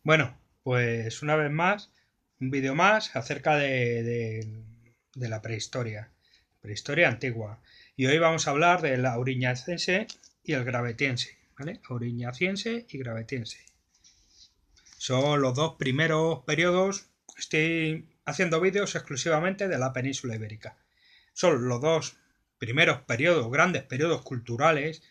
Bueno, pues una vez más, un vídeo más acerca de la prehistoria, prehistoria antigua. Y hoy vamos a hablar del auriñacense y el gravetiense, ¿vale? Auriñaciense y gravetiense. Son los dos primeros periodos. Estoy haciendo vídeos exclusivamente de la península ibérica. Son los dos primeros periodos, grandes periodos culturales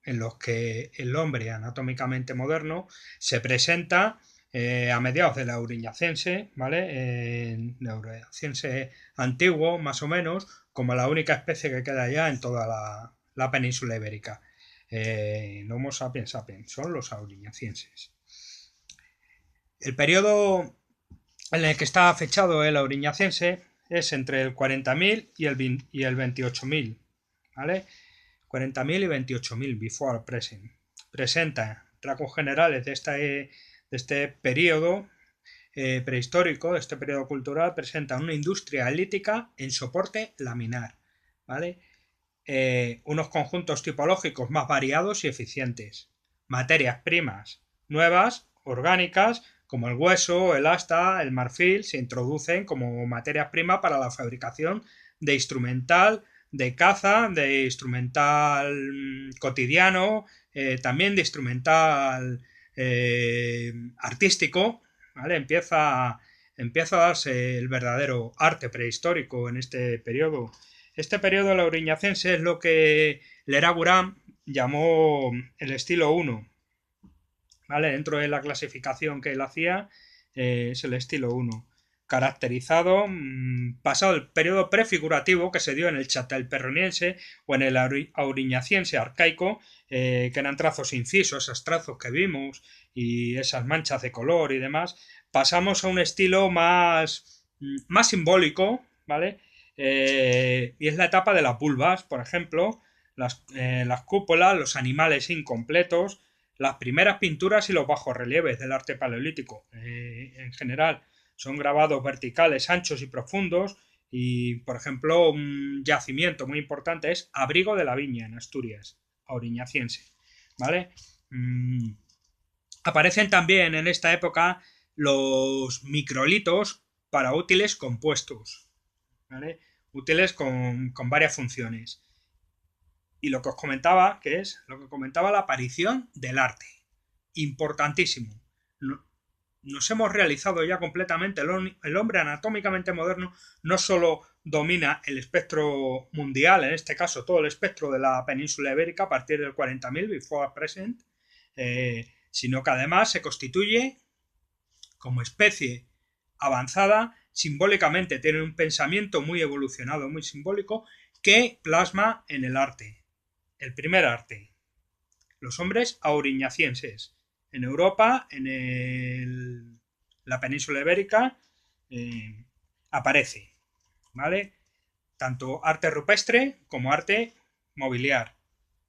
en los que el hombre anatómicamente moderno se presenta a mediados del auriñacense, ¿vale? En el auriñacense antiguo, más o menos, como la única especie que queda ya en toda la península ibérica. No Homo sapiens sapiens, son los auriñacienses. El periodo en el que está fechado el auriñacense es entre el 40.000 y el 28.000, ¿vale? 40.000 y 28.000 before present. Presenta rasgos generales de este periodo prehistórico, de este periodo cultural, presenta una industria lítica en soporte laminar, ¿vale? Unos conjuntos tipológicos más variados y eficientes, materias primas nuevas, orgánicas, como el hueso, el asta, el marfil, se introducen como materias primas para la fabricación de instrumental de caza, de instrumental cotidiano, también de instrumental artístico, ¿vale? Empieza a darse el verdadero arte prehistórico en este periodo. Este periodo lauriñacense es lo que Leragurán llamó el estilo 1, ¿vale? Dentro de la clasificación que él hacía, es el estilo 1. Caracterizado, pasado el periodo prefigurativo que se dio en el chatelperroniense o en el auriñaciense arcaico, que eran trazos incisos, esos trazos que vimos y esas manchas de color y demás, pasamos a un estilo más simbólico, ¿vale? Y es la etapa de las vulvas, por ejemplo, las cúpulas, los animales incompletos, las primeras pinturas y los bajorrelieves del arte paleolítico. En general, son grabados verticales, anchos y profundos. Y, por ejemplo, un yacimiento muy importante es Abrigo de la Viña, en Asturias, auriñaciense. ¿Vale? Aparecen también en esta época los microlitos para útiles compuestos, ¿vale? Útiles con varias funciones. Y lo que os comentaba, que es lo que comentaba la aparición del arte. Importantísimo. Nos hemos realizado ya completamente. El hombre anatómicamente moderno no solo domina el espectro mundial, en este caso todo el espectro de la península ibérica a partir del 40.000 before present, sino que además se constituye como especie avanzada simbólicamente, tiene un pensamiento muy evolucionado, muy simbólico, que plasma en el arte. El primer arte, los hombres auriñacienses. En Europa, la península ibérica, aparece, ¿vale? Tanto arte rupestre como arte mobiliar.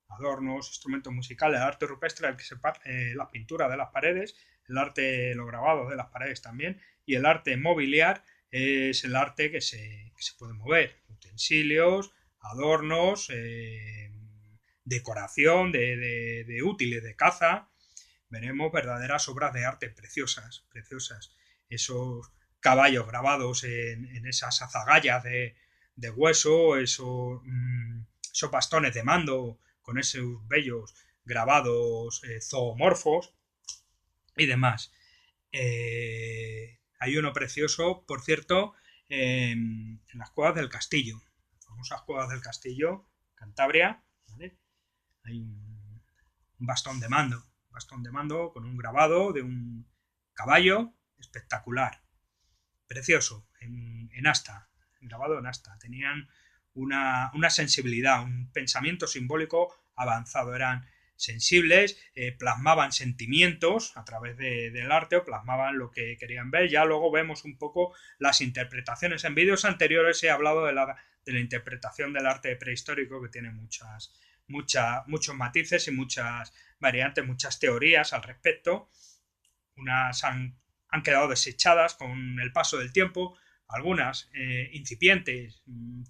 Adornos, instrumentos musicales, el arte rupestre, la pintura de las paredes, el arte, los grabados de las paredes también, y el arte mobiliar es el arte que se puede mover, utensilios, adornos, decoración de útiles de caza. Veremos verdaderas obras de arte preciosas, preciosas. Esos caballos grabados en esas azagallas de hueso, esos bastones de mando con esos bellos grabados zoomorfos y demás. Hay uno precioso, por cierto, en las cuevas del Castillo, las famosas cuevas del Castillo, Cantabria, ¿vale? Hay un bastón de mando con un grabado de un caballo espectacular, precioso, en asta, grabado en asta. Tenían una sensibilidad, un pensamiento simbólico avanzado, eran sensibles, plasmaban sentimientos a través del arte o plasmaban lo que querían ver. Ya luego vemos un poco las interpretaciones. En vídeos anteriores he hablado de la interpretación del arte prehistórico, que tiene muchos matices y muchas variantes, muchas teorías al respecto. Unas han quedado desechadas con el paso del tiempo, algunas incipientes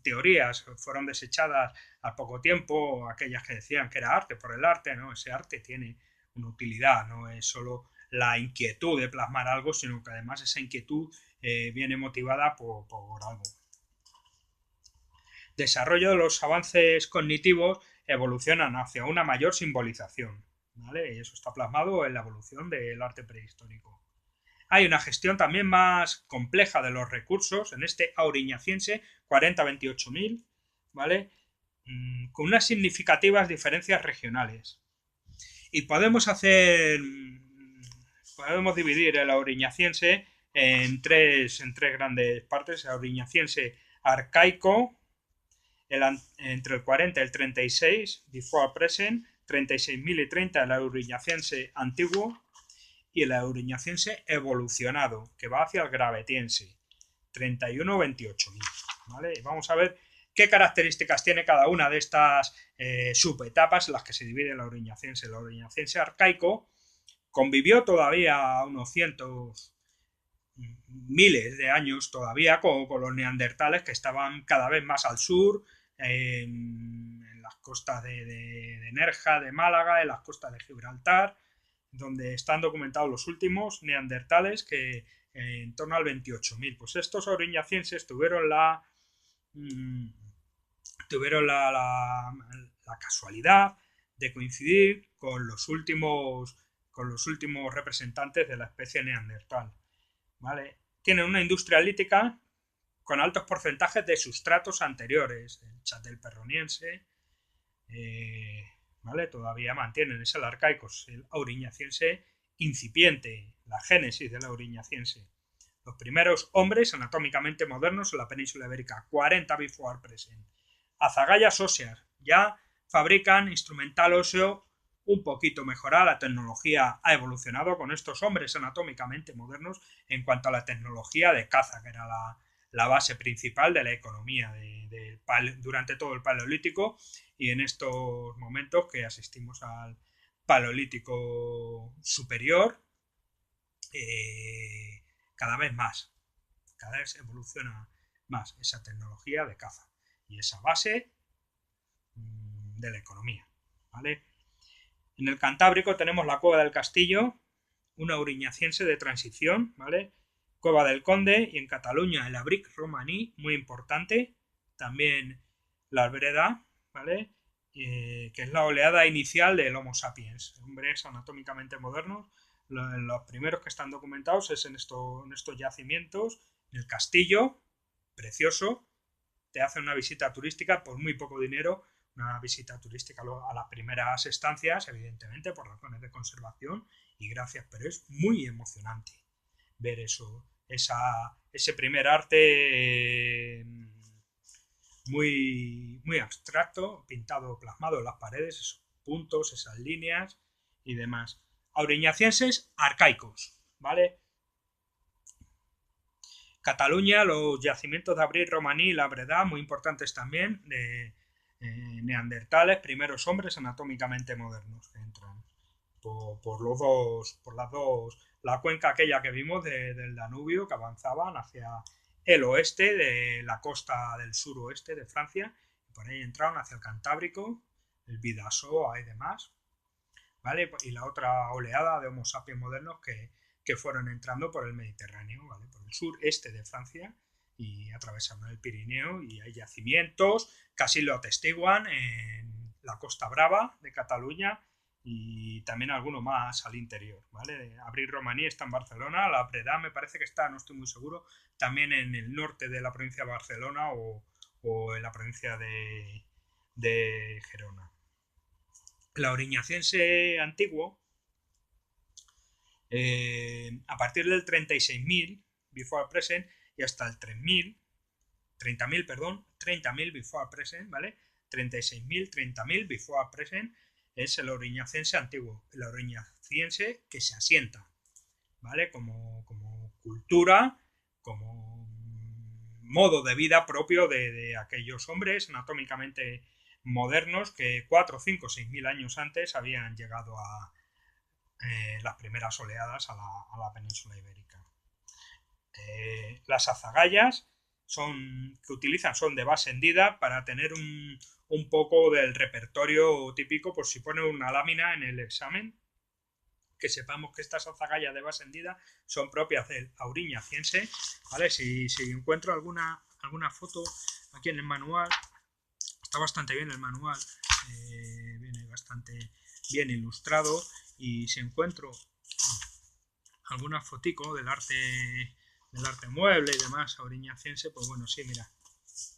teorías fueron desechadas al poco tiempo, aquellas que decían que era arte por el arte, ¿no? Ese arte tiene una utilidad, no es solo la inquietud de plasmar algo, sino que además esa inquietud viene motivada por algo. Desarrollo de los avances cognitivos evolucionan hacia una mayor simbolización, ¿vale? Y eso está plasmado en la evolución del arte prehistórico. Hay una gestión también más compleja de los recursos en este auriñaciense 40-28.000, ¿vale? Con unas significativas diferencias regionales. Y podemos dividir el auriñaciense en tres grandes partes: el auriñaciense arcaico, entre el 40 y el 36, before present, 36.000 y 30 el auriñaciense antiguo, y el auriñaciense evolucionado, que va hacia el gravetiense, 31-28.000, ¿vale? Y vamos a ver qué características tiene cada una de estas subetapas en las que se divide el auriñaciense. El auriñaciense arcaico convivió todavía unos cientos, miles de años todavía con los neandertales, que estaban cada vez más al sur, en las costas de Nerja, de Málaga, en las costas de Gibraltar, donde están documentados los últimos neandertales, que en torno al 28.000. Pues estos auriñacienses tuvieron la casualidad de coincidir con los últimos representantes de la especie neandertal, ¿vale? Tienen una industria lítica con altos porcentajes de sustratos anteriores, el chatelperroniense, ¿vale? Todavía mantienen, es el arcaico, el auriñaciense incipiente, la génesis del auriñaciense. Los primeros hombres anatómicamente modernos en la península ibérica, 40 before present. Azagallas óseas, ya fabrican instrumental óseo un poquito mejorada. La tecnología ha evolucionado con estos hombres anatómicamente modernos en cuanto a la tecnología de caza, que era la base principal de la economía durante todo el Paleolítico, y en estos momentos que asistimos al Paleolítico superior, cada vez evoluciona más esa tecnología de caza y esa base de la economía, ¿vale? En el Cantábrico tenemos la Cueva del Castillo, una auriñaciense de transición, ¿vale? Cueva del Conde, y en Cataluña el Abric romaní, muy importante, también la Albreda, ¿vale? Que es la oleada inicial del Homo sapiens, hombres anatómicamente modernos. Los primeros que están documentados es en estos yacimientos. El castillo, precioso, te hacen una visita turística por muy poco dinero, una visita turística a las primeras estancias, evidentemente por razones de conservación y gracias, pero es muy emocionante ver eso, ese primer arte muy abstracto, pintado, plasmado en las paredes, esos puntos, esas líneas y demás. Auriñacienses arcaicos, ¿vale? Cataluña, los yacimientos de Abric romaní y la Breda, muy importantes también, de neandertales, primeros hombres anatómicamente modernos que entran por las dos, la cuenca aquella que vimos del Danubio, que avanzaban hacia el oeste de la costa del suroeste de Francia, y por ahí entraron hacia el Cantábrico, el Bidasoa y demás, ¿vale? Y la otra oleada de Homo sapiens modernos que fueron entrando por el Mediterráneo, ¿vale? Por el sureste de Francia, y atravesaron el Pirineo, y hay yacimientos, casi lo atestiguan en la Costa Brava de Cataluña, y también alguno más al interior, ¿vale? Abric romaní está en Barcelona, la Breda me parece que está, no estoy muy seguro, también en el norte de la provincia de Barcelona o en la provincia de Gerona. El auriñaciense antiguo, a partir del 36.000 before present y hasta el 30.000 before present, ¿vale? 36.000, 30.000 before present es el auriñaciense antiguo, el auriñaciense que se asienta, ¿vale? Como cultura, como modo de vida propio de aquellos hombres anatómicamente modernos que 4, 5, 6.000 años antes habían llegado a las primeras oleadas a la península ibérica. Las azagallas que utilizan son de base hendida para tener un poco del repertorio típico, por si pone una lámina en el examen, que sepamos que estas azagallas de base hendida son propias del auriñaciense, ¿vale? Si encuentro alguna foto aquí en el manual, está bastante bien el manual, viene bastante bien ilustrado, y si encuentro alguna fotico del arte mueble y demás auriñaciense, pues bueno, sí, mira,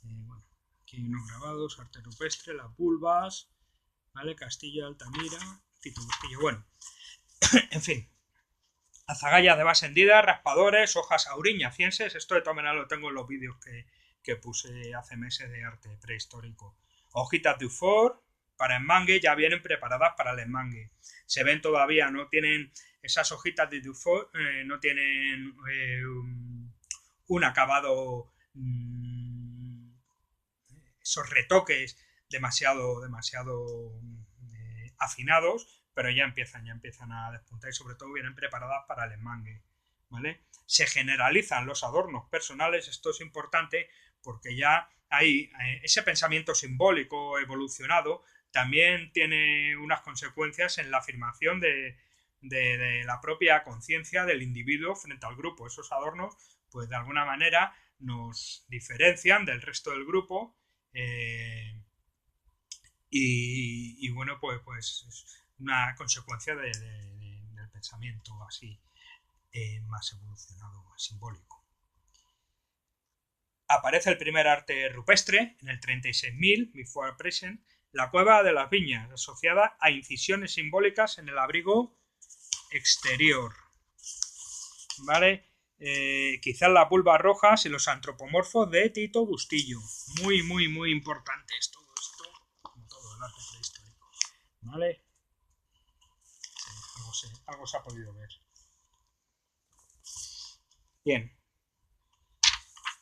bueno, aquí hay unos grabados, arte rupestre, las vulvas, ¿vale? Castillo de Altamira, Tito Bustillo, bueno, en fin, azagallas de base hendida, raspadores, hojas auriñacienses, esto de todas maneras lo tengo en los vídeos que puse hace meses de arte prehistórico. Hojitas de ufor para enmangue, ya vienen preparadas para el enmangue. Se ven todavía, no tienen esas hojitas de Dufour, no tienen un acabado, esos retoques demasiado afinados, pero ya empiezan a despuntar y sobre todo vienen preparadas para el enmangue, ¿vale? Se generalizan los adornos personales, esto es importante porque ya hay ese pensamiento simbólico evolucionado, también tiene unas consecuencias en la afirmación de la propia conciencia del individuo frente al grupo. Esos adornos, pues de alguna manera nos diferencian del resto del grupo, y bueno, pues es una consecuencia del pensamiento así, más evolucionado, más simbólico. Aparece el primer arte rupestre en el 36.000 before present, la cueva de las viñas, asociada a incisiones simbólicas en el abrigo exterior, ¿vale? Quizás las vulvas rojas y los antropomorfos de Tito Bustillo. Muy importante es todo esto, como todo el arte prehistórico, ¿vale? Algo se ha podido ver. Bien.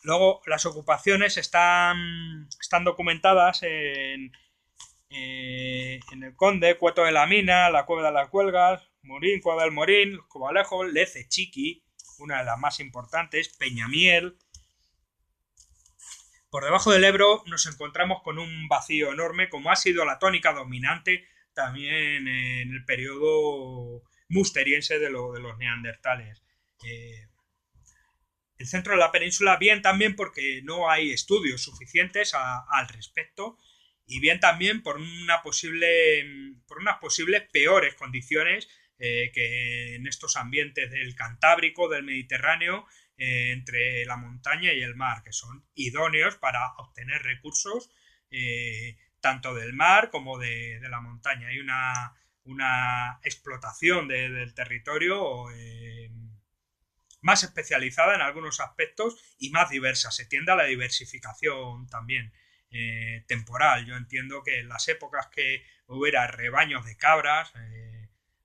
Luego, las ocupaciones están documentadas en el Conde, Cueto de la Mina, la Cueva de las Cuelgas, Morín, Cueva del Morín, Los Cobalejos, Lece Chiqui, una de las más importantes, Peñamiel. Por debajo del Ebro nos encontramos con un vacío enorme, como ha sido la tónica dominante también en el periodo musteriense de los neandertales. El centro de la península, bien también porque no hay estudios suficientes al respecto, y bien también por unas posibles peores condiciones que en estos ambientes del Cantábrico, del Mediterráneo, entre la montaña y el mar, que son idóneos para obtener recursos tanto del mar como de la montaña. Hay una explotación del territorio más especializada en algunos aspectos y más diversa. Se tiende a la diversificación también temporal. Yo entiendo que en las épocas que hubiera rebaños de cabras,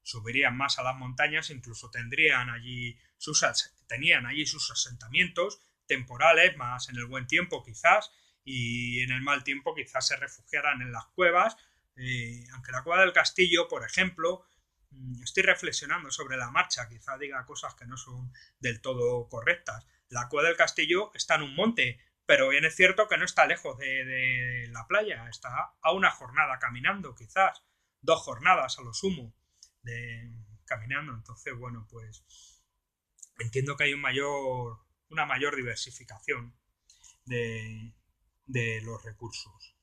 subirían más a las montañas, incluso tenían allí sus asentamientos temporales, más en el buen tiempo quizás, y en el mal tiempo quizás se refugiaran en las cuevas, aunque la cueva del castillo, por ejemplo, estoy reflexionando sobre la marcha, quizá diga cosas que no son del todo correctas. La cueva del castillo está en un monte, pero bien es cierto que no está lejos de la playa, está a una jornada caminando, quizás 2 jornadas a lo sumo caminando. Entonces, bueno, pues entiendo que hay una mayor diversificación de los recursos,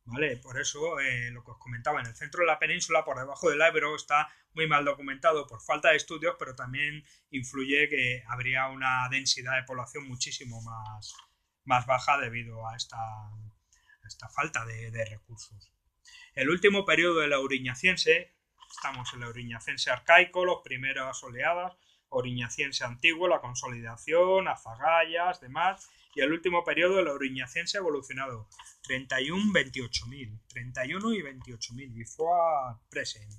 ¿vale? Por eso, lo que os comentaba, en el centro de la península, por debajo del Ebro, está muy mal documentado por falta de estudios, pero también influye que habría una densidad de población muchísimo más baja debido a esta falta de recursos. El último periodo del auriñaciense, estamos en el auriñaciense arcaico, las primeras oleadas, auriñaciense antiguo, la consolidación, azagallas, demás, y el último periodo del auriñaciense evolucionado, 31 y 28.000 before present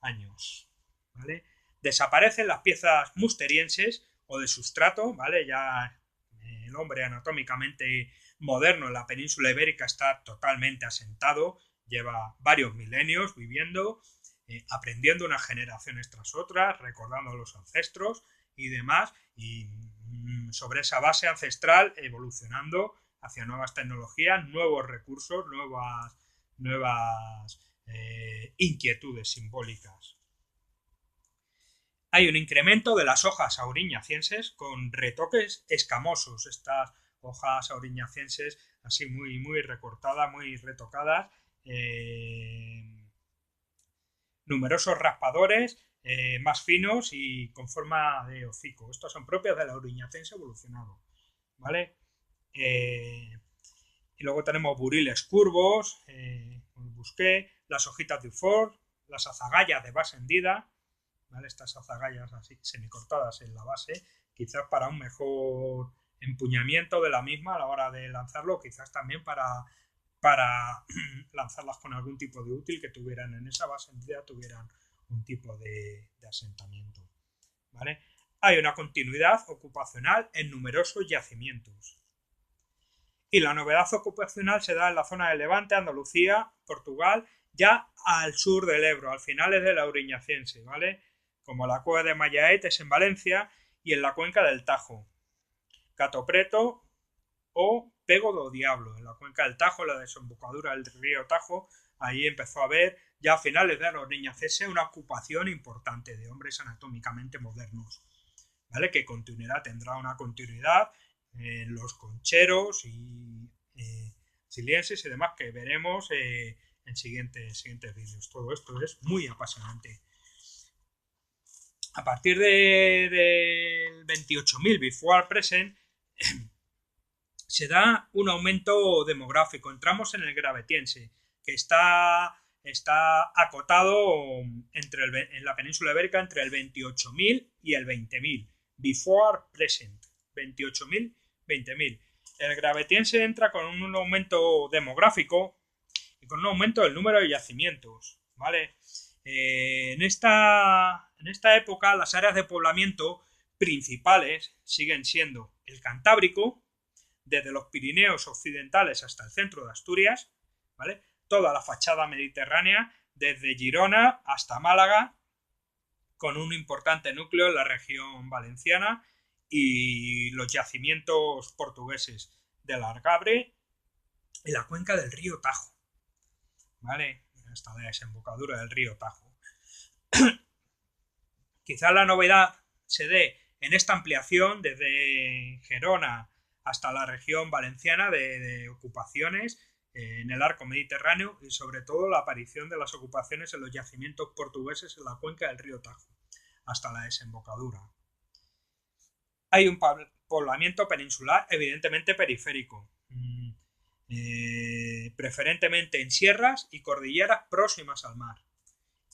años, ¿vale? Desaparecen las piezas musterienses o de sustrato, ¿vale? Ya el hombre anatómicamente moderno en la península ibérica está totalmente asentado, lleva varios milenios viviendo, aprendiendo unas generaciones tras otras, recordando a los ancestros y demás, y sobre esa base ancestral evolucionando hacia nuevas tecnologías, nuevos recursos, nuevas inquietudes simbólicas. Hay un incremento de las hojas auriñacienses con retoques escamosos. Estas hojas auriñacienses así muy recortadas, muy retocadas. Numerosos raspadores más finos y con forma de hocico. Estos son propios del auriñaciense evolucionado, ¿vale? Y luego tenemos buriles curvos, busqué, las hojitas de Dufour, las azagallas de base hendida, ¿vale? Estas azagallas así semicortadas en la base, quizás para un mejor empuñamiento de la misma a la hora de lanzarlo, quizás también para lanzarlas con algún tipo de útil que tuvieran en esa base hendida, tuvieran un tipo de asentamiento, ¿vale? Hay una continuidad ocupacional en numerosos yacimientos. Y la novedad ocupacional se da en la zona de Levante, Andalucía, Portugal, ya al sur del Ebro, al finales del Auriñaciense, ¿vale? Como la cueva de Mayaet es en Valencia y en la cuenca del Tajo, Catopreto o Pego do Diablo, en la cuenca del Tajo, la desembocadura del río Tajo. Ahí empezó a haber, ya a finales del Auriñaciense, una ocupación importante de hombres anatómicamente modernos, ¿vale? Que tendrá una continuidad en los concheros y silienses y demás que veremos en siguientes vídeos. Todo esto es muy apasionante. A partir del 28.000 before present se da un aumento demográfico. Entramos en el gravetiense, que está acotado en la península ibérica entre el 28.000 y el 20.000. Before present. 28.000, 20.000. El gravetiense entra con un aumento demográfico y con un aumento del número de yacimientos, ¿vale? En esta época las áreas de poblamiento principales siguen siendo el Cantábrico, desde los Pirineos occidentales hasta el centro de Asturias, ¿vale? Toda la fachada mediterránea, desde Girona hasta Málaga, con un importante núcleo en la región valenciana y los yacimientos portugueses del Algarve y la cuenca del río Tajo, ¿vale? Hasta la desembocadura del río Tajo. Quizá la novedad se dé en esta ampliación desde Gerona hasta la región valenciana de ocupaciones en el arco mediterráneo y sobre todo la aparición de las ocupaciones en los yacimientos portugueses en la cuenca del río Tajo hasta la desembocadura. Hay un poblamiento peninsular evidentemente periférico, preferentemente en sierras y cordilleras próximas al mar.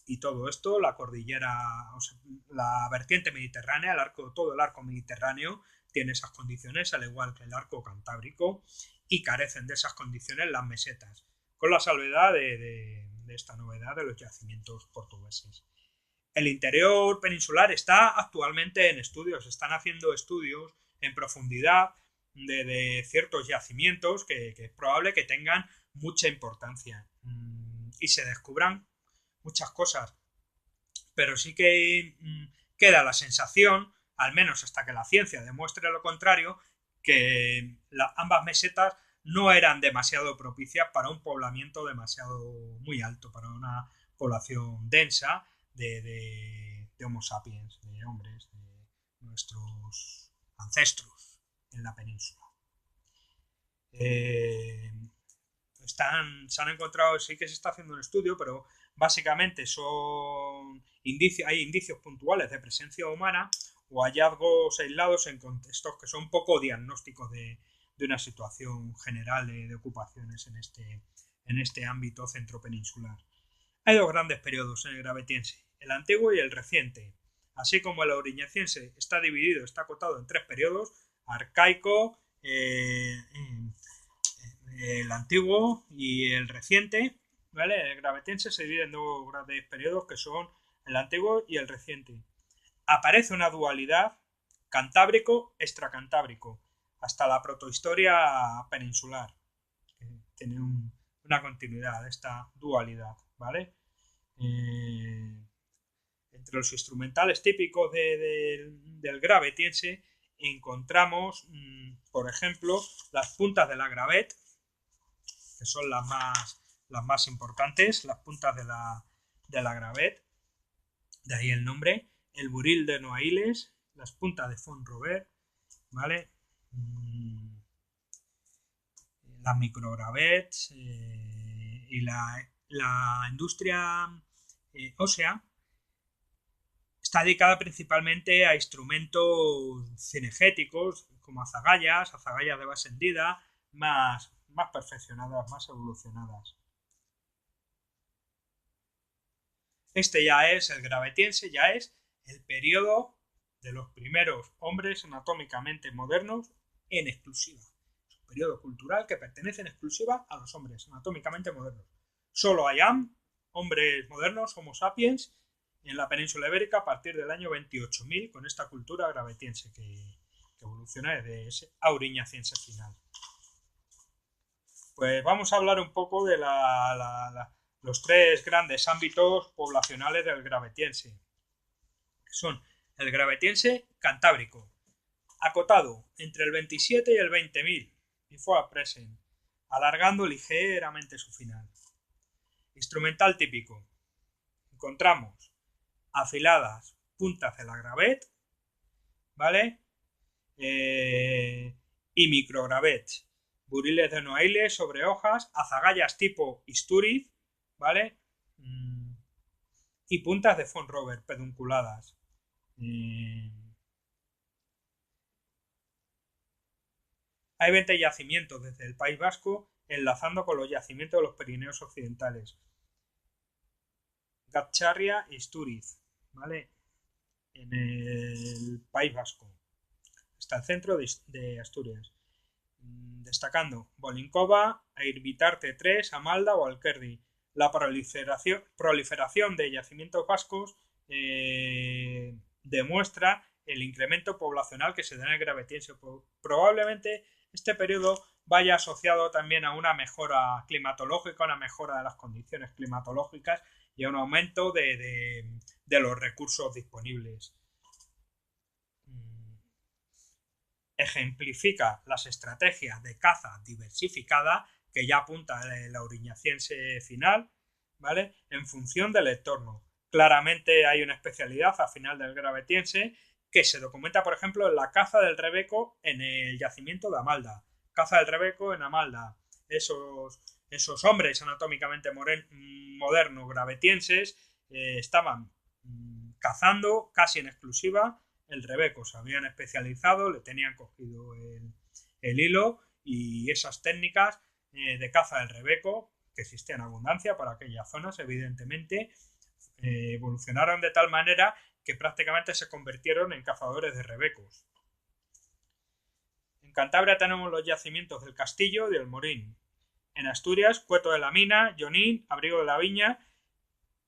Y todo esto, la cordillera, o sea, la vertiente mediterránea, todo el arco mediterráneo tiene esas condiciones, al igual que el arco cantábrico, y carecen de esas condiciones las mesetas, con la salvedad de esta novedad de los yacimientos portugueses. El interior peninsular está actualmente en estudios, están haciendo estudios en profundidad de ciertos yacimientos que es probable que tengan mucha importancia y se descubran muchas cosas, pero sí que queda la sensación, al menos hasta que la ciencia demuestre lo contrario, que ambas mesetas no eran demasiado propicias para un poblamiento muy alto, para una población densa de Homo sapiens, de hombres, de nuestros ancestros en la península. Se han encontrado, sí que se está haciendo un estudio, pero básicamente hay indicios puntuales de presencia humana o hallazgos aislados en contextos que son poco diagnósticos de una situación general de ocupaciones en este ámbito centropeninsular. Hay dos grandes periodos en el gravetiense, el antiguo y el reciente. Así como el auriñaciense está acotado en tres periodos, arcaico, el antiguo y el reciente, ¿vale? El gravetiense se divide en dos grandes periodos que son el antiguo y el reciente. Aparece una dualidad cantábrico-extracantábrico hasta la protohistoria peninsular. Tiene una continuidad esta dualidad, ¿vale? Entre los instrumentales típicos del gravetiense encontramos, por ejemplo, las puntas de la gravet, que son las más importantes, las puntas de la gravet, de ahí el nombre, el Buril de Noailles, las puntas de Font-Robert, ¿vale? Las microgravets y la industria ósea está dedicada principalmente a instrumentos cinegéticos como azagallas de base hendida, más perfeccionadas, más evolucionadas. Este ya es el gravetiense, ya es el periodo de los primeros hombres anatómicamente modernos en exclusiva. Es un periodo cultural que pertenece en exclusiva a los hombres anatómicamente modernos. Solo hay hombres modernos, Homo sapiens, en la península ibérica a partir del año 28.000 con esta cultura gravetiense que evoluciona desde ese auriñaciense final. Pues vamos a hablar un poco de los tres grandes ámbitos poblacionales del gravetiense, que son el gravetiense cantábrico, acotado entre el 27 y el 20.000, before present, alargando ligeramente su final. Instrumental típico. Encontramos afiladas puntas de la gravet, ¿vale? Y microgravets, buriles de Noailles sobre hojas, azagallas tipo Istúriz, ¿vale? Y puntas de Font-Robert pedunculadas. Hay 20 yacimientos desde el País Vasco enlazando con los yacimientos de los Pirineos occidentales. Gatxarria y Istúriz, ¿vale? En el País Vasco, hasta el centro de Asturias. Destacando Bolincova, Airbitarte 3, Amalda o Alquerdi. La proliferación de yacimientos vascos demuestra el incremento poblacional que se da en el gravetiense. Probablemente este periodo vaya asociado también a una mejora climatológica, una mejora de las condiciones climatológicas y a un aumento de los recursos disponibles. Ejemplifica las estrategias de caza diversificada que ya apunta el auriñaciense final, ¿vale? En función del entorno. Claramente hay una especialidad al final del gravetiense que se documenta, por ejemplo, en la caza del rebeco en el yacimiento de Amalda. Caza del rebeco en Amalda. Esos hombres anatómicamente modernos gravetienses estaban cazando casi en exclusiva el rebeco, se habían especializado, le tenían cogido el hilo y esas técnicas de caza del rebeco, que existían en abundancia para aquellas zonas, evidentemente, evolucionaron de tal manera que prácticamente se convirtieron en cazadores de rebecos. En Cantabria tenemos los yacimientos del Castillo y del Morín. En Asturias, Cueto de la Mina, Jonín, Abrigo de la Viña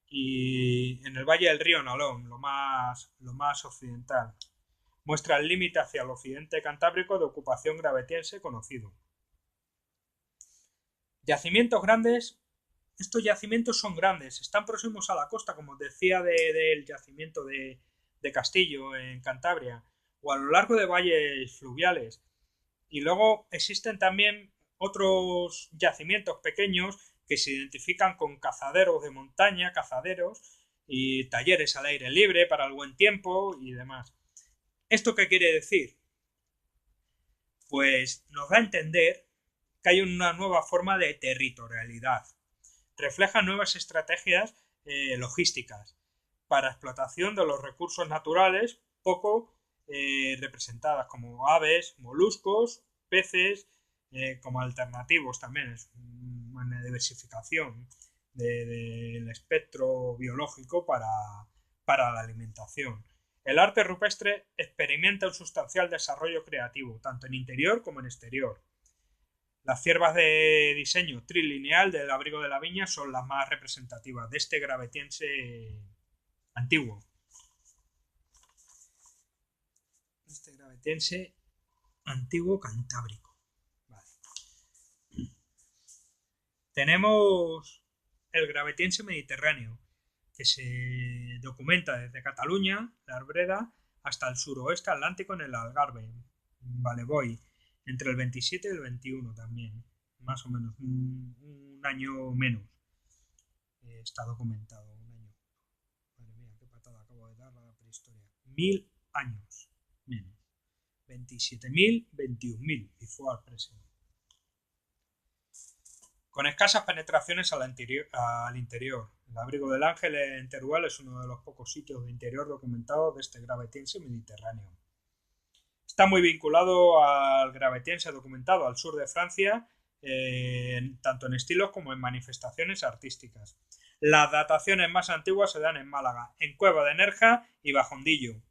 y en el valle del río Nalón, lo más occidental. Muestra el límite hacia el occidente cantábrico de ocupación gravetiense conocido. Yacimientos grandes. Estos yacimientos son grandes, están próximos a la costa, como os decía del yacimiento de Castillo en Cantabria, o a lo largo de valles fluviales. Y luego existen también otros yacimientos pequeños que se identifican con cazaderos de montaña, cazaderos y talleres al aire libre para el buen tiempo y demás. ¿Esto qué quiere decir? Pues nos da a entender que hay una nueva forma de territorialidad. Refleja nuevas estrategias logísticas para explotación de los recursos naturales poco representadas, como aves, moluscos, peces, como alternativos también. Es una diversificación del espectro biológico para la alimentación. El arte rupestre experimenta un sustancial desarrollo creativo, tanto en interior como en exterior. Las ciervas de diseño trilineal del Abrigo de la Viña son las más representativas de este gravetiense antiguo. Este gravetiense antiguo cantábrico. Vale. Tenemos el gravetiense mediterráneo, que se documenta desde Cataluña, la Arbreda, hasta el suroeste atlántico en el Algarve, Valeboy, entre el 27 y el 21 también, más o menos, un año menos. Está documentado, un año. Madre mía, qué patada acabo de dar a la prehistoria. 27.000 años menos. 27.000, 21.000 before present. Con escasas penetraciones al interior. El abrigo del Ángel en Teruel es uno de los pocos sitios de interior documentados de este gravetiense mediterráneo. Está muy vinculado al gravetiense documentado al sur de Francia, tanto en estilos como en manifestaciones artísticas. Las dataciones más antiguas se dan en Málaga, en Cueva de Nerja y Bajondillo.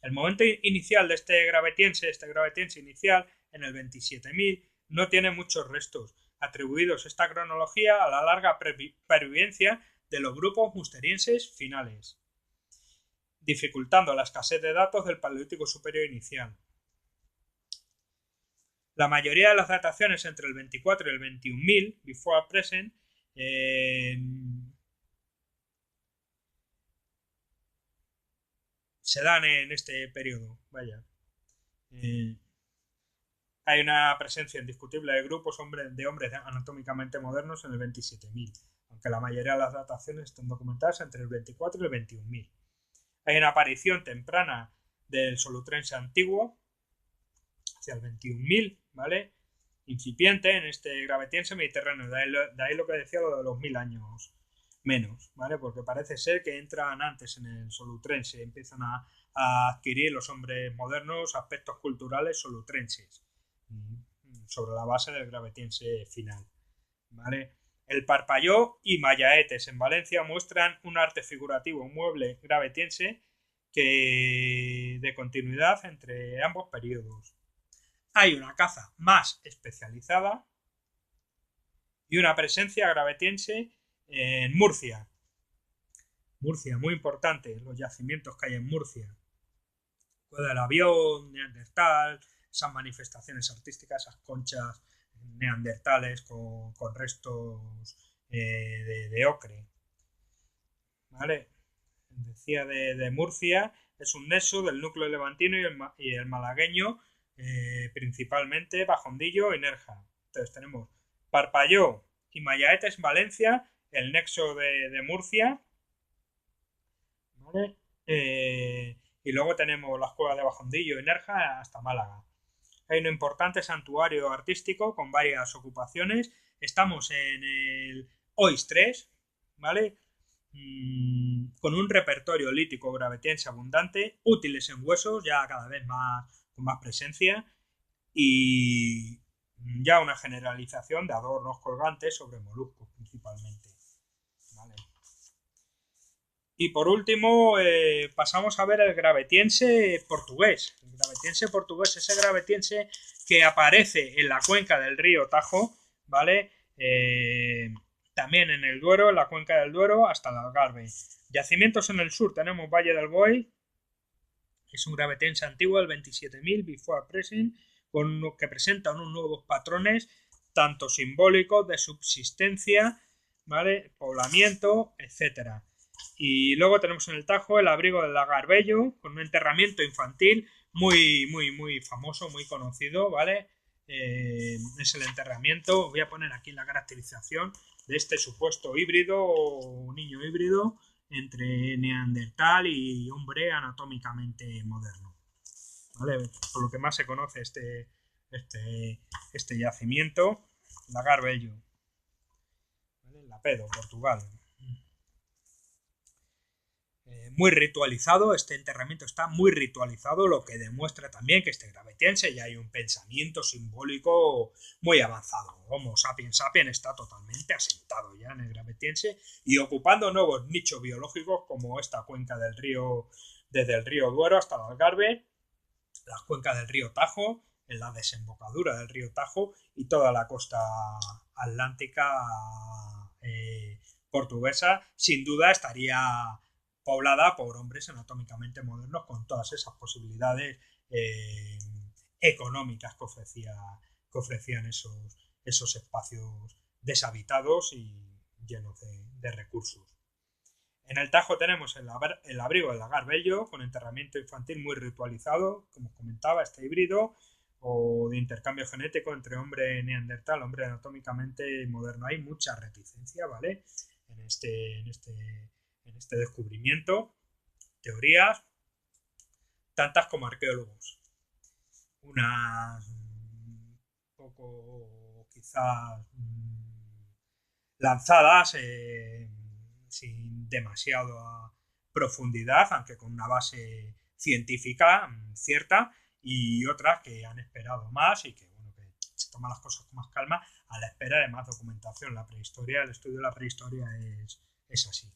El momento inicial de este gravetiense inicial, en el 27.000, no tiene muchos restos, atribuidos esta cronología a la larga pervivencia de los grupos musterienses finales, dificultando la escasez de datos del Paleolítico Superior inicial. La mayoría de las dataciones entre el 24 y el 21.000, before present, se dan en este periodo. Hay una presencia indiscutible de grupos de hombres anatómicamente modernos en el 27.000, aunque la mayoría de las dataciones están documentadas entre el 24 y el 21.000. Hay una aparición temprana del solutrense antiguo hacia el 21.000, ¿vale? Incipiente en este gravetiense mediterráneo, de ahí lo que decía lo de los 1.000 años menos, ¿vale? Porque parece ser que entran antes en el solutrense, empiezan a adquirir los hombres modernos aspectos culturales solutrenses sobre la base del gravetiense final, ¿vale? El Parpalló y Mayaetes en Valencia muestran un arte figurativo mueble gravetiense de continuidad entre ambos periodos. Hay una caza más especializada y una presencia gravetiense en Murcia. Murcia, muy importante, los yacimientos que hay en Murcia. Cueva del Avión, Neandertal, esas manifestaciones artísticas, esas conchas neandertales con restos de ocre. ¿Vale? Decía de Murcia, es un nexo del núcleo levantino y el malagueño, principalmente Bajondillo y Nerja. Entonces tenemos Parpalló y Mayaetes, Valencia, el nexo de Murcia, ¿vale? Y luego tenemos las cuevas de Bajondillo y Nerja hasta Málaga. Hay un importante santuario artístico con varias ocupaciones. Estamos en el OIS 3, ¿vale? Con un repertorio lítico gravetiense abundante, útiles en huesos, ya cada vez más con más presencia, y ya una generalización de adornos colgantes sobre moluscos principalmente. ¿Vale? Y por último, pasamos a ver el gravetiense portugués. El gravetiense portugués, ese gravetiense que aparece en la cuenca del río Tajo, ¿vale? También en el Duero, en la cuenca del Duero, hasta el Algarve. Yacimientos en el sur tenemos Valle del Boy, es un gravetiense antiguo del 27.000 before present, que presenta unos nuevos patrones, tanto simbólicos de subsistencia, ¿vale? Poblamiento, etcétera. Y luego tenemos en el Tajo el abrigo del Lagarbello, con un enterramiento infantil muy famoso, muy conocido, ¿vale? Es el enterramiento. Voy a poner aquí la caracterización de este supuesto híbrido o niño híbrido entre neandertal y hombre anatómicamente moderno, ¿vale? Por lo que más se conoce este yacimiento, Lagarbello, ¿vale? En Lapedo, Portugal. Muy ritualizado, este enterramiento está muy ritualizado, lo que demuestra también que este gravetiense ya hay un pensamiento simbólico muy avanzado. Homo sapiens sapiens está totalmente asentado ya en el gravetiense y ocupando nuevos nichos biológicos como esta cuenca del río, desde el río Duero hasta el Algarve, la cuenca del río Tajo, en la desembocadura del río Tajo y toda la costa atlántica portuguesa. Sin duda estaría poblada por hombres anatómicamente modernos con todas esas posibilidades económicas que ofrecían esos espacios deshabitados y llenos de recursos. En el Tajo tenemos el abrigo del Lagarbello, con enterramiento infantil muy ritualizado, como os comentaba, este híbrido, o de intercambio genético entre hombre neandertal, hombre anatómicamente moderno. Hay mucha reticencia, ¿vale? En este descubrimiento. teorías, tantas como arqueólogos. Unas poco quizás lanzadas sin demasiada profundidad, aunque con una base científica cierta, y otras que han esperado más y que, bueno, que se toman las cosas con más calma a la espera de más documentación. La prehistoria, el estudio de la prehistoria es así.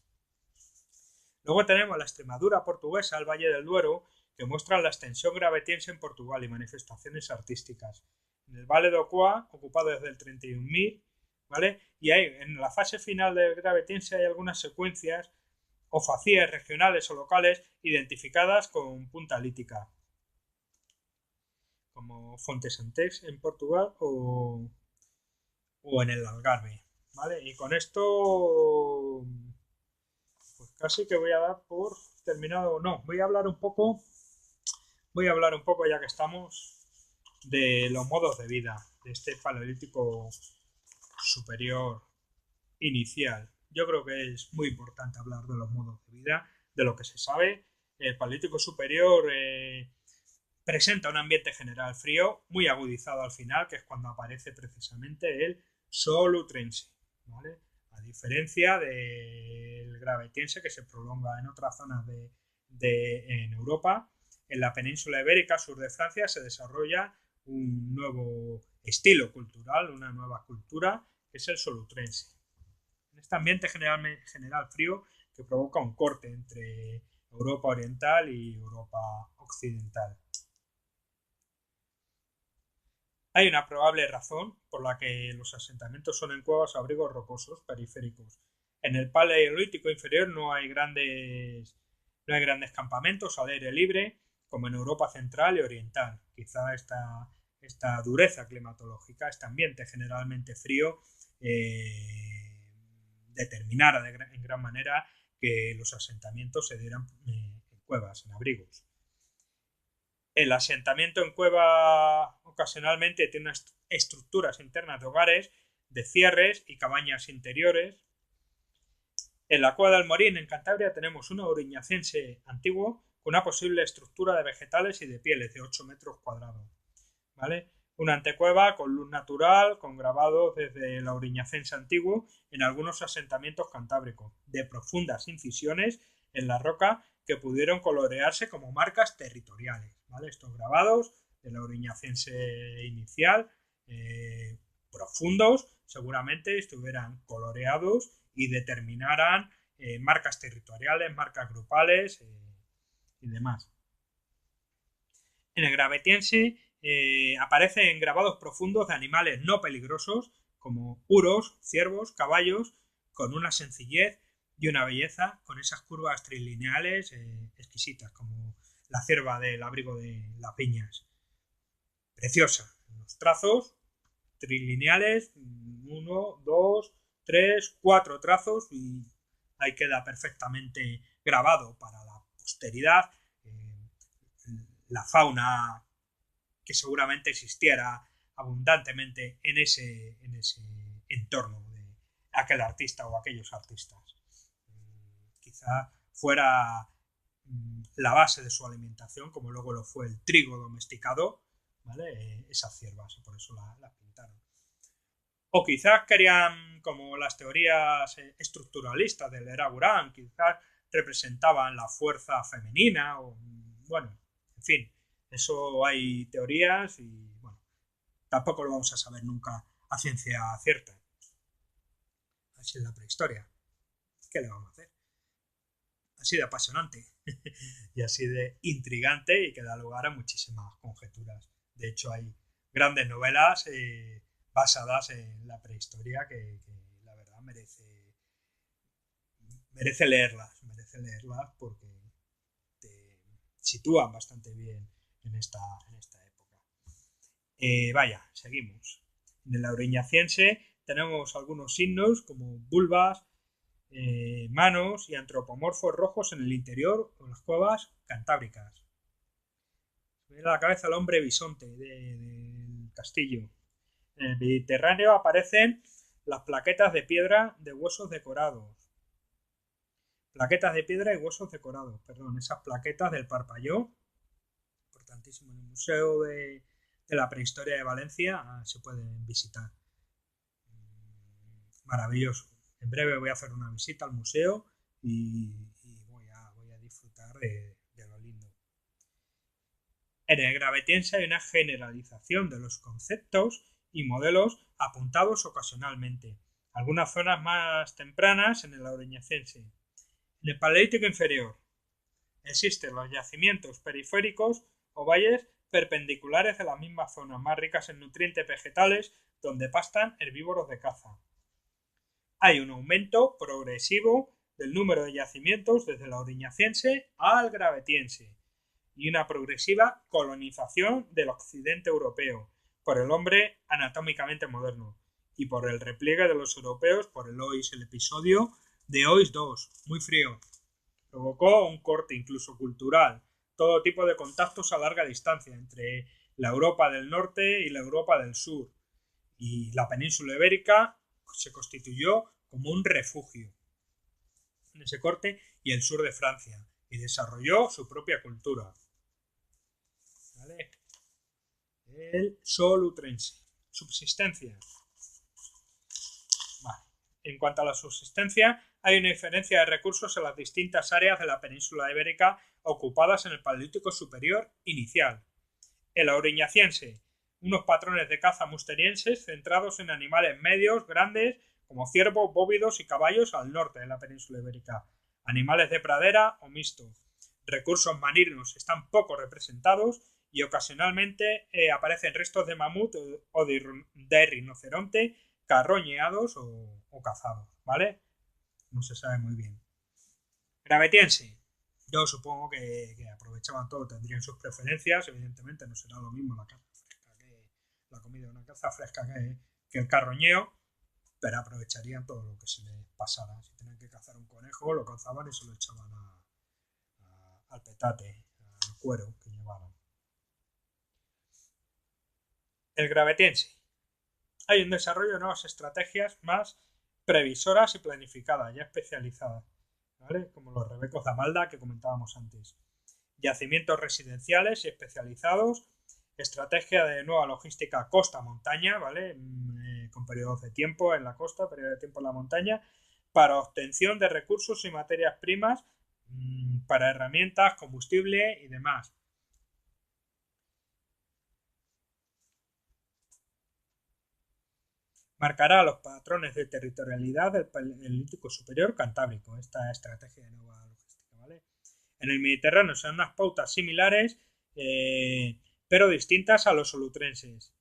Luego tenemos la Extremadura portuguesa, el Valle del Duero, que muestra la extensión gravetiense en Portugal y manifestaciones artísticas. En el Valle do Ocoa, ocupado desde el 31.000, ¿vale? Y ahí, en la fase final del gravetiense hay algunas secuencias o facías regionales o locales identificadas con punta lítica, como Fontesantex en Portugal o en el Algarve, ¿vale? Y con esto pues casi que voy a dar por terminado. No, voy a hablar un poco, ya que estamos, de los modos de vida de este paleolítico superior inicial. Yo creo que es muy importante hablar de los modos de vida, de lo que se sabe. El paleolítico superior presenta un ambiente general frío, muy agudizado al final, que es cuando aparece precisamente el solutrense, ¿vale? A diferencia del gravetiense, que se prolonga en otras zonas en Europa. En la península ibérica, sur de Francia, se desarrolla un nuevo estilo cultural, una nueva cultura, que es el solutrense. En este ambiente general frío que provoca un corte entre Europa oriental y Europa occidental. Hay una probable razón por la que los asentamientos son en cuevas o abrigos rocosos periféricos. En el Paleolítico inferior no hay grandes campamentos al aire libre como en Europa central y oriental. Quizá esta dureza climatológica, este ambiente generalmente frío, determinara en gran manera que los asentamientos se dieran en cuevas, en abrigos. El asentamiento en cueva ocasionalmente tiene unas estructuras internas de hogares, de cierres y cabañas interiores. En la cueva del Morín, en Cantabria, tenemos un auriñacense antiguo con una posible estructura de vegetales y de pieles de 8 metros cuadrados, ¿vale? Una antecueva con luz natural, con grabados desde el auriñacense antiguo en algunos asentamientos cantábricos, de profundas incisiones en la roca que pudieron colorearse como marcas territoriales, ¿vale? Estos grabados del auriñacense inicial, profundos, seguramente estuvieran coloreados y determinaran marcas territoriales, marcas grupales y demás. En el gravetiense aparecen grabados profundos de animales no peligrosos como uros, ciervos, caballos, con una sencillez y una belleza, con esas curvas trilineales exquisitas, como la cierva del abrigo de las piñas. Preciosa. Los trazos trilineales, 1, 2, 3, 4 trazos, y ahí queda perfectamente grabado para la posteridad la fauna que seguramente existiera abundantemente en ese entorno de aquel artista o aquellos artistas. Quizá fuera la base de su alimentación, como luego lo fue el trigo domesticado, ¿vale? Esas ciervas, y por eso las pintaron. O quizás querían, como las teorías estructuralistas del Eraburán, quizás representaban la fuerza femenina, o bueno, en fin, eso hay teorías y bueno, tampoco lo vamos a saber nunca a ciencia cierta. Así es la prehistoria. ¿Qué le vamos a hacer? Así de apasionante y así de intrigante y que da lugar a muchísimas conjeturas. De hecho, hay grandes novelas basadas en la prehistoria que la verdad merece leerlas porque te sitúan bastante bien en esta época. Vaya, seguimos. En el auriñaciense tenemos algunos signos como vulvas, manos y antropomorfos rojos en el interior o en las cuevas cantábricas. Se viene a la cabeza el hombre bisonte del castillo. En el Mediterráneo aparecen las plaquetas de piedra de huesos decorados, Plaquetas de piedra y huesos decorados, perdón, esas plaquetas del Parpalló, importantísimo, en el Museo de la Prehistoria de Valencia se pueden visitar. Maravilloso. En breve voy a hacer una visita al museo y voy a disfrutar de lo lindo. En el gravetiense hay una generalización de los conceptos y modelos apuntados ocasionalmente. Algunas zonas más tempranas en el aureñacense. En el Paleolítico inferior existen los yacimientos periféricos o valles perpendiculares de las mismas zonas, más ricas en nutrientes vegetales, donde pastan herbívoros de caza. Hay un aumento progresivo del número de yacimientos desde el auriñaciense al gravetiense y una progresiva colonización del occidente europeo por el hombre anatómicamente moderno y por el repliegue de los europeos por el OIS, el episodio de OIS 2, muy frío. Provocó un corte incluso cultural, todo tipo de contactos a larga distancia entre la Europa del norte y la Europa del sur, y la península ibérica se constituyó como un refugio en ese corte y el sur de Francia, y desarrolló su propia cultura. ¿Vale? El solutrense. Subsistencia. Vale. En cuanto a la subsistencia, hay una diferencia de recursos en las distintas áreas de la península ibérica ocupadas en el Paleolítico superior inicial. El auriñaciense, unos patrones de caza musterienses centrados en animales medios, grandes, como ciervos, bóvidos y caballos al norte de la península ibérica, animales de pradera o mixtos. Recursos marinos están poco representados y ocasionalmente aparecen restos de mamut o de rinoceronte carroñeados o cazados, ¿vale? No se sabe muy bien. Gravetiense. Yo supongo que aprovechaban todo, tendrían sus preferencias, evidentemente no será lo mismo la caza fresca que la comida de una caza fresca que el carroñeo, pero aprovecharían todo lo que se les pasara. Si tenían que cazar un conejo, lo cazaban y se lo echaban al petate, al cuero que llevaban. El gravetiense. Hay un desarrollo de nuevas estrategias más previsoras y planificadas, ya especializadas, ¿vale? Como los rebecos de Amalda que comentábamos antes. Yacimientos residenciales y especializados, estrategia de nueva logística costa-montaña, ¿vale? Con periodos de tiempo en la costa, periodos de tiempo en la montaña, para obtención de recursos y materias primas, para herramientas, combustible y demás. Marcará los patrones de territorialidad del Paleolítico superior cantábrico, esta estrategia de nueva logística, ¿vale? En el Mediterráneo son unas pautas similares, pero distintas a los solutrenses.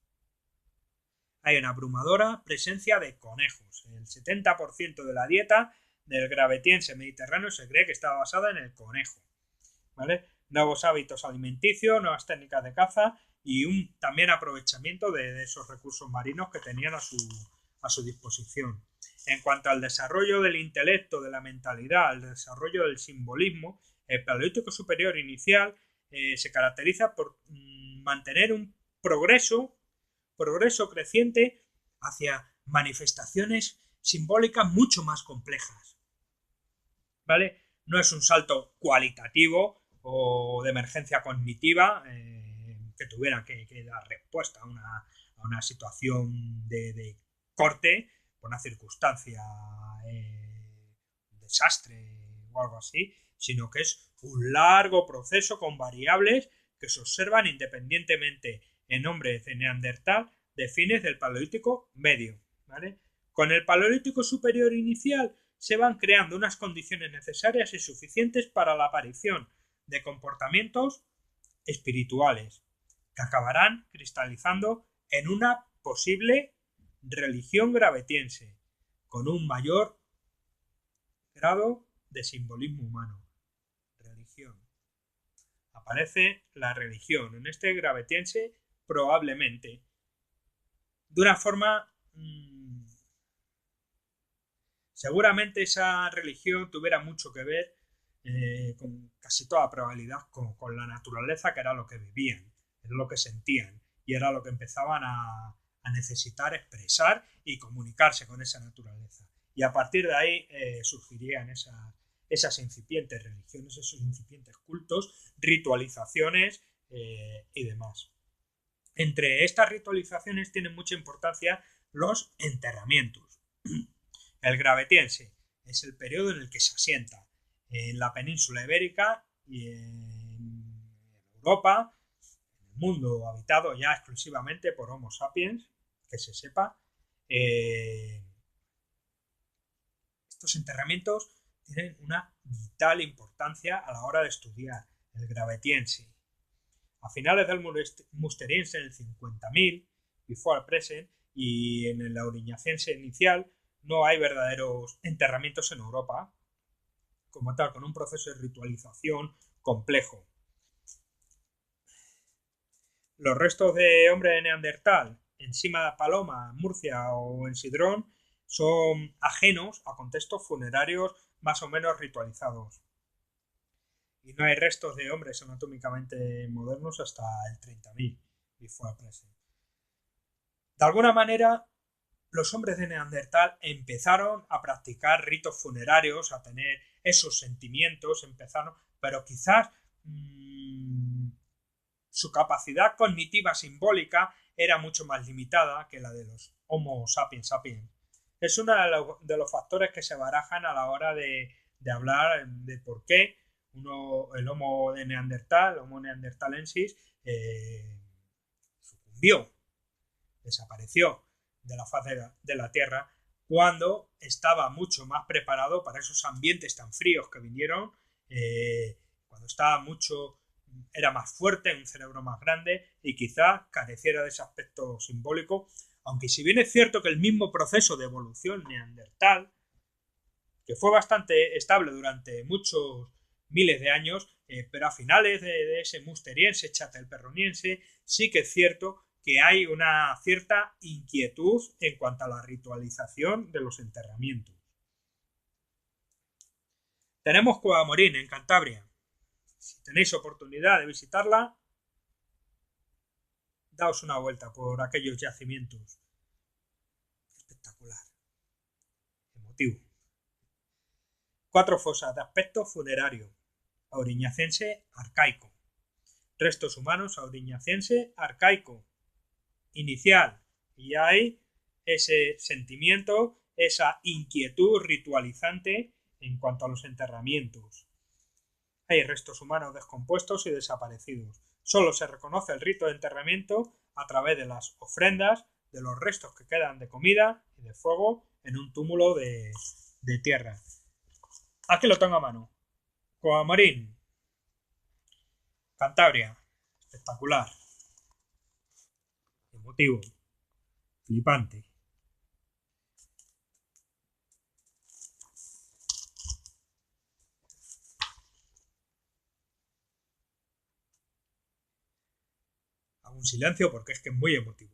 Hay una abrumadora presencia de conejos. El 70% de la dieta del gravetiense mediterráneo se cree que está basada en el conejo, ¿vale? Nuevos hábitos alimenticios, nuevas técnicas de caza y un también aprovechamiento de esos recursos marinos que tenían a su disposición. En cuanto al desarrollo del intelecto, de la mentalidad, al desarrollo del simbolismo, el Paleolítico superior inicial se caracteriza por mantener un progreso creciente hacia manifestaciones simbólicas mucho más complejas, ¿vale? No es un salto cualitativo o de emergencia cognitiva que tuviera que dar respuesta a una situación de corte por una circunstancia, un desastre o algo así, sino que es un largo proceso con variables que se observan independientemente en hombres de Neandertal de fines del Paleolítico medio, ¿vale? Con el Paleolítico superior inicial se van creando unas condiciones necesarias y suficientes para la aparición de comportamientos espirituales que acabarán cristalizando en una posible religión gravetiense con un mayor grado de simbolismo humano. Religión. Aparece la religión en este gravetiense probablemente de una forma seguramente esa religión tuviera mucho que ver con casi toda probabilidad con la naturaleza, que era lo que vivían, era lo que sentían y era lo que empezaban a necesitar expresar y comunicarse con esa naturaleza, y a partir de ahí surgirían esas incipientes religiones, esos incipientes cultos, ritualizaciones y demás. Entre estas ritualizaciones tienen mucha importancia los enterramientos. El gravetiense es el periodo en el que se asienta en la península ibérica y en Europa, en el mundo habitado ya exclusivamente por Homo sapiens, que se sepa. Estos enterramientos tienen una vital importancia a la hora de estudiar el gravetiense. A finales del musteriense, en el 50.000, before present, y en el auriñaciense inicial, no hay verdaderos enterramientos en Europa, como tal, con un proceso de ritualización complejo. Los restos de hombre de Neandertal en Sima de Paloma, Murcia o en Sidrón son ajenos a contextos funerarios más o menos ritualizados. Y no hay restos de hombres anatómicamente modernos hasta el 30.000 before present. De alguna manera, los hombres de Neandertal empezaron a practicar ritos funerarios, a tener esos sentimientos, pero quizás su capacidad cognitiva simbólica era mucho más limitada que la de los Homo sapiens sapiens. Es uno de los factores que se barajan a la hora de hablar de por qué el Homo de Neandertal, el Homo neanderthalensis, sucumbió, desapareció de la faz de la Tierra cuando estaba mucho más preparado para esos ambientes tan fríos que vinieron, cuando era más fuerte, un cerebro más grande y quizá careciera de ese aspecto simbólico, aunque si bien es cierto que el mismo proceso de evolución neandertal, que fue bastante estable durante muchos miles de años, pero a finales de ese musteriense, chatelperroniense, sí que es cierto que hay una cierta inquietud en cuanto a la ritualización de los enterramientos. Tenemos Cueva Morín en Cantabria. Si tenéis oportunidad de visitarla, daos una vuelta por aquellos yacimientos. Espectacular. Emotivo. 4 fosas de aspecto funerario. Auriñacense arcaico. Restos humanos auriñacense arcaico. Inicial. Y hay ese sentimiento, esa inquietud ritualizante en cuanto a los enterramientos. Hay restos humanos descompuestos y desaparecidos. Solo se reconoce el rito de enterramiento a través de las ofrendas, de los restos que quedan de comida y de fuego en un túmulo de tierra. Aquí lo tengo a mano. Cueva Morín, Cantabria. Espectacular. Emotivo. Flipante. Hago un silencio porque es que es muy emotivo.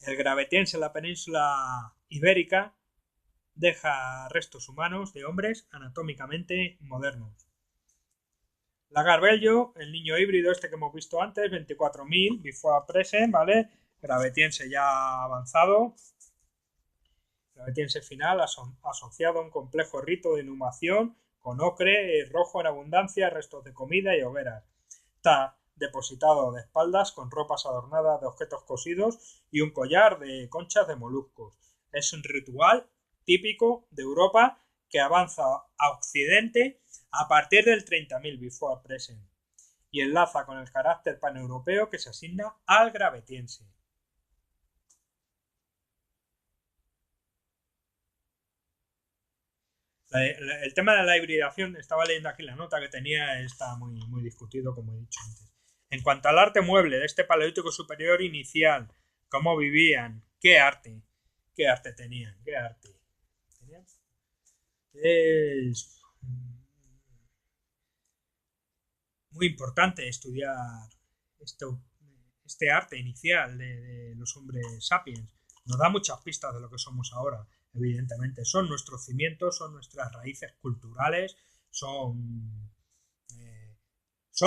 El gravetiense en la península ibérica deja restos humanos de hombres anatómicamente modernos. Lagarbello, el niño híbrido este que hemos visto antes, 24.000, before present, ¿vale? Gravetiense ya avanzado. Gravetiense final asociado a un complejo rito de inhumación con ocre rojo en abundancia, restos de comida y hogueras. Está depositado de espaldas con ropas adornadas de objetos cosidos y un collar de conchas de moluscos. Es un ritual típico de Europa que avanza a Occidente a partir del 30.000 before present y enlaza con el carácter paneuropeo que se asigna al gravetiense. El tema de la hibridación, estaba leyendo aquí la nota que tenía, está muy discutido, como he dicho antes. En cuanto al arte mueble de este paleolítico superior inicial, cómo vivían, qué arte tenían, qué arte tenían. Es muy importante estudiar este arte inicial de los hombres sapiens. Nos da muchas pistas de lo que somos ahora, evidentemente. Son nuestros cimientos, son nuestras raíces culturales, son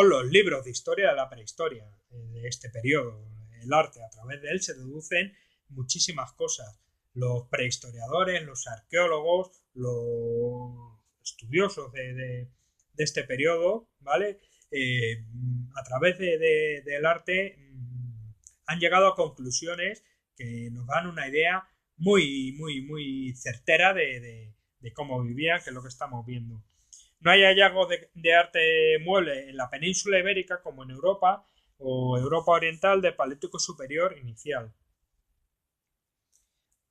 los libros de historia de la prehistoria, de este periodo. El arte, a través de él se deducen muchísimas cosas. Los prehistoriadores, los arqueólogos, estudiosos de este periodo, ¿vale? A través del arte han llegado a conclusiones que nos dan una idea muy certera de cómo vivían, que es lo que estamos viendo. No hay hallazgos de arte mueble en la península ibérica como en Europa o Europa oriental de Paleolítico superior inicial.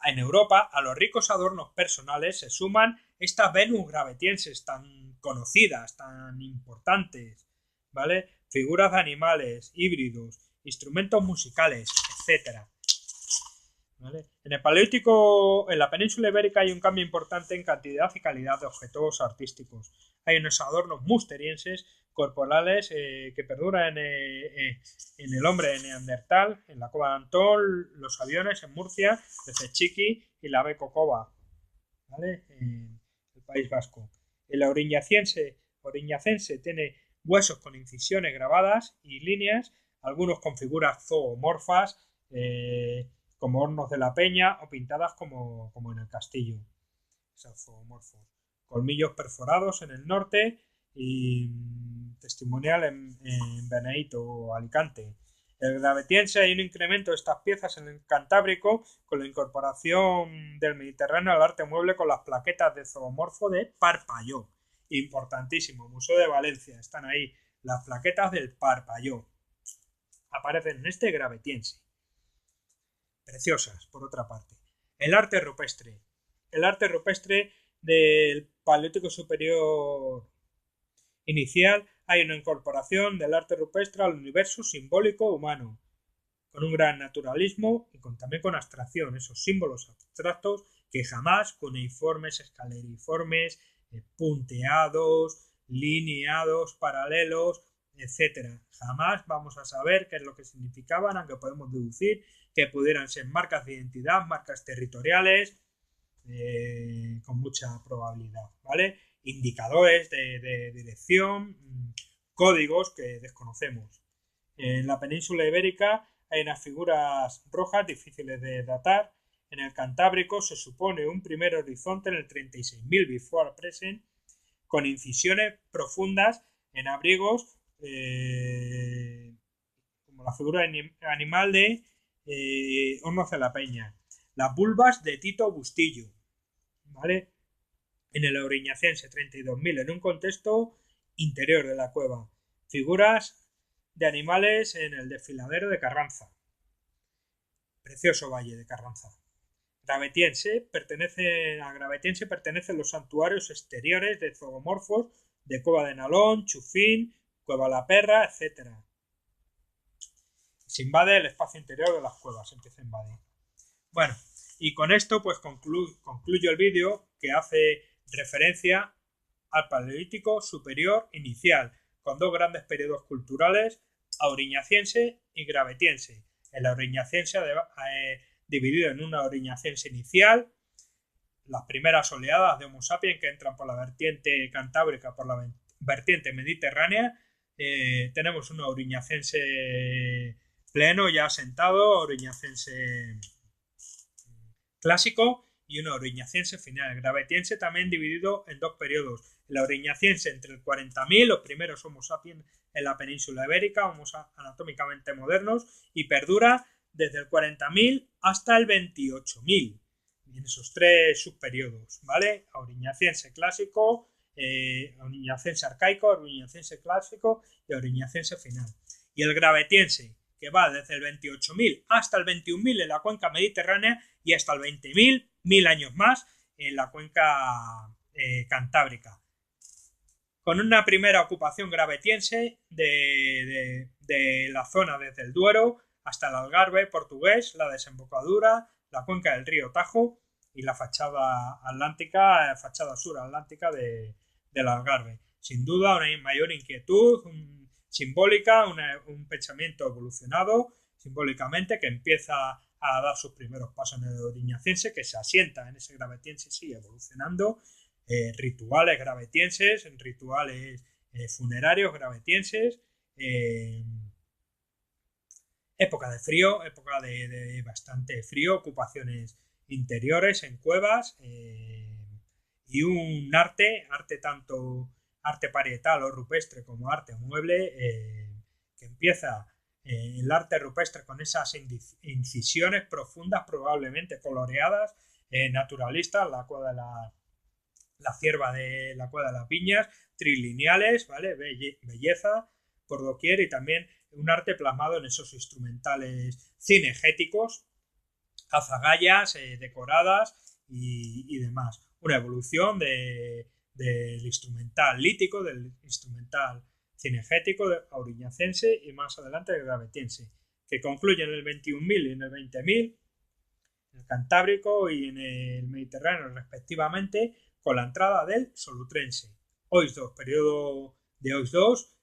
En Europa, a los ricos adornos personales se suman estas Venus gravetienses tan conocidas, tan importantes, ¿vale? Figuras de animales, híbridos, instrumentos musicales, etcétera. ¿Vale? En el Paleolítico, en la península ibérica, hay un cambio importante en cantidad y calidad de objetos artísticos. Hay unos adornos musterienses corporales que perduran en el hombre de Neandertal, en la Cova de Antón, los aviones en Murcia, desde Chiqui y la Becocova, ¿vale? En el País Vasco. El auriñacense tiene huesos con incisiones grabadas y líneas, algunos con figuras zoomorfas, como hornos de la peña o pintadas como en el castillo. Esos zoomorfos. Colmillos perforados en el norte y testimonial en Beneito o Alicante. El gravetiense hay un incremento de estas piezas en el Cantábrico con la incorporación del Mediterráneo al arte mueble con las plaquetas de zoomorfo de Parpalló. Importantísimo, Museo de Valencia, están ahí las plaquetas del Parpalló. Aparecen en este gravetiense. Preciosas, por otra parte. El arte rupestre. El arte rupestre del Paleolítico superior inicial hay una incorporación del arte rupestre al universo simbólico humano, con un gran naturalismo y también con abstracción, esos símbolos abstractos que jamás cuneiformes, escaleriformes, punteados, lineados, paralelos, etcétera. Jamás vamos a saber qué es lo que significaban, aunque podemos deducir que pudieran ser marcas de identidad, marcas territoriales, con mucha probabilidad, ¿vale? Indicadores de dirección, códigos que desconocemos. En la península ibérica hay unas figuras rojas difíciles de datar. En el Cantábrico se supone un primer horizonte en el 36.000 before present, con incisiones profundas en abrigos, como la figura animal de Hornos de la Peña. Las vulvas de Tito Bustillo, ¿vale? En el auriñacense 32.000, en un contexto interior de la cueva. Figuras de animales en el desfiladero de Carranza. Precioso valle de Carranza. A Gravetiense pertenecen los santuarios exteriores de zoomorfos de Cueva de Nalón, Chufín, Cueva La Perra, etc. Se invade el espacio interior de las cuevas, se empieza a invadir. Bueno, y con esto pues concluyo el vídeo, que hace referencia al Paleolítico superior inicial, con dos grandes periodos culturales, auriñaciense y gravetiense. El auriñaciense dividido en una auriñaciense inicial, las primeras oleadas de Homo sapiens que entran por la vertiente cantábrica, por la vertiente mediterránea. Tenemos un auriñacense pleno ya asentado, auriñacense clásico y un auriñacense final. El gravetiense también dividido en dos periodos. El auriñacense entre el 40.000, los primeros Homo sapiens en la península ibérica, homos anatómicamente modernos, y perdura desde el 40.000 hasta el 28.000. En esos tres subperiodos, ¿vale? Auriñacense clásico, auriñacense arcaico, auriñacense clásico y auriñacense final. Y el gravetiense, que va desde el 28.000 hasta el 21.000 en la cuenca mediterránea y hasta el 20.000, 1000 años más, en la cuenca cantábrica. Con una primera ocupación gravetiense de la zona desde el Duero hasta el Algarve portugués, la desembocadura, la cuenca del río Tajo y la fachada atlántica, fachada sur atlántica del Algarve. Sin duda una mayor inquietud simbólica, un pensamiento evolucionado simbólicamente que empieza a dar sus primeros pasos en el auriñacense, que se asienta en ese gravetiense, sigue evolucionando. Rituales gravetienses, rituales funerarios gravetienses, época de frío, época de bastante frío, ocupaciones interiores en cuevas, y un arte tanto arte parietal o rupestre como arte mueble, que empieza el arte rupestre con esas incisiones profundas, probablemente coloreadas, naturalistas, la cierva de la cueva de las viñas, trilineales, ¿vale? Belleza por doquier, y también un arte plasmado en esos instrumentales cinegéticos, azagallas decoradas y demás. Una evolución del instrumental lítico, del instrumental cinegético auriñacense y más adelante el gravetense, que concluye en el 21.000 y en el 20.000 en el Cantábrico y en el Mediterráneo respectivamente, con la entrada del solutrense. OIS 2, periodo de OIS 2,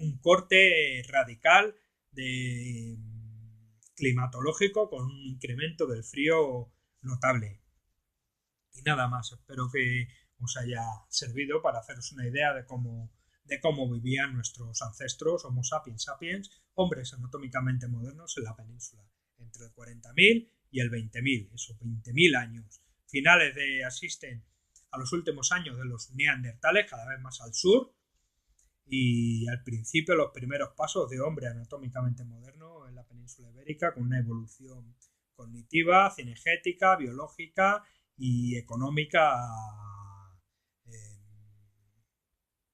un corte radical de climatológico con un incremento del frío notable. Y nada más, espero que os haya servido para haceros una idea de cómo vivían nuestros ancestros, Homo sapiens sapiens, hombres anatómicamente modernos en la península, entre el 40.000 y el 20.000, esos 20.000 años. Finales asisten a los últimos años de los neandertales, cada vez más al sur, y al principio los primeros pasos de hombre anatómicamente moderno en la península ibérica, con una evolución cognitiva, cinegética, biológica y económica eh,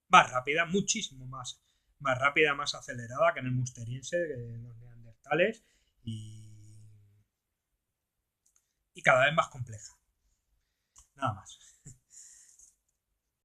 más rápida, muchísimo más rápida, más acelerada que en el musteriense de los neandertales, y cada vez más compleja. Nada más.